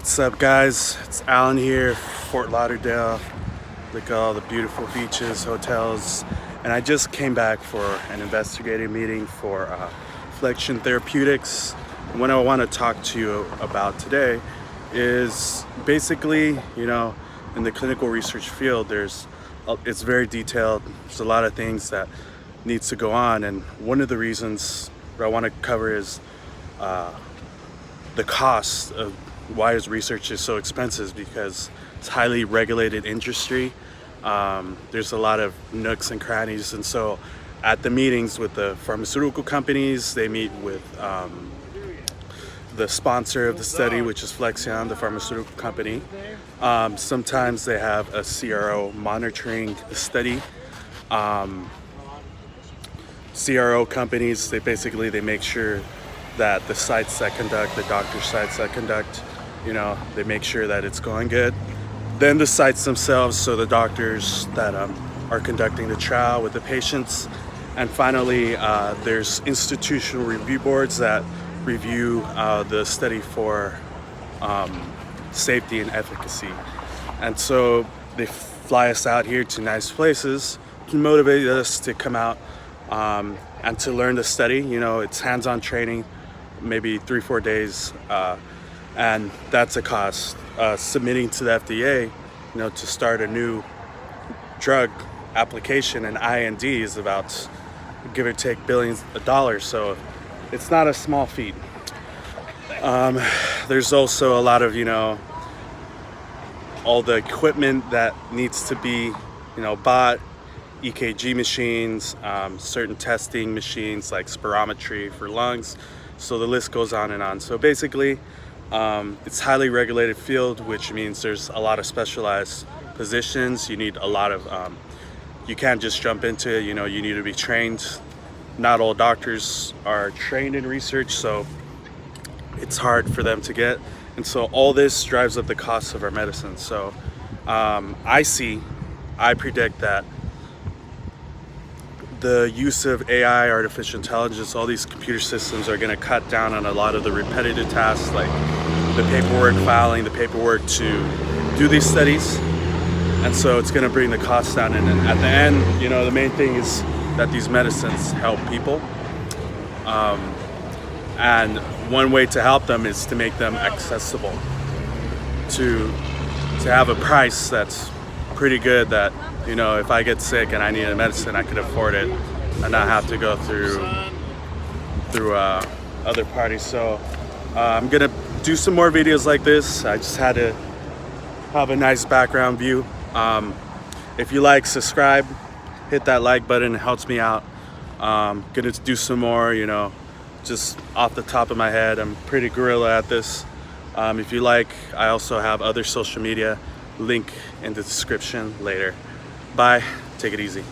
What's up, guys? It's Alan here, Fort Lauderdale. Look at all the beautiful beaches, hotels, and I just came back for an investigative meeting for Flexion Therapeutics. And what I want to talk to you about today is basically, in the clinical research field, it's very detailed. There's a lot of things that needs to go on, and one of the reasons that I want to cover is the cost of why is research is so expensive, because it's highly regulated industry. There's a lot of nooks and crannies, and so at the meetings with the pharmaceutical companies, they meet with the sponsor of the study, which is Flexion, the pharmaceutical company. Sometimes they have a CRO monitoring the study. CRO companies, they make sure that the sites that conduct, the doctor sites that conduct, they make sure that it's going good. Then the sites themselves, so the doctors that are conducting the trial with the patients. And finally, there's institutional review boards that review the study for safety and efficacy. And so they fly us out here to nice places to motivate us to come out and to learn the study. It's hands-on training, maybe 3-4 days, and that's a cost. Submitting to the FDA, to start a new drug application, and IND, is about, give or take, billions of dollars. So it's not a small feat. There's also a lot of, all the equipment that needs to be, bought, EKG machines, certain testing machines like spirometry for lungs. So the list goes on and on. So basically, it's highly regulated field, which means there's a lot of specialized positions. You need a lot of, you can't just jump into it, you need to be trained. Not all doctors are trained in research, so it's hard for them to get. And so all this drives up the cost of our medicine. So I predict that the use of AI, artificial intelligence, all these computer systems are going to cut down on a lot of the repetitive tasks, like the paperwork filing, the paperwork to do these studies. And so it's going to bring the cost down. And at the end, the main thing is that these medicines help people. And one way to help them is to make them accessible, to have a price that's pretty good, that if I get sick and I need a medicine, I could afford it and not have to go through other parties. So I'm gonna do some more videos like this. I just had to have a nice background view. If you like, subscribe, hit that like button, it helps me out. Gonna do some more, just off the top of my head. I'm pretty guerrilla at this. If you like, I also have other social media, link in the description later. Bye, take it easy.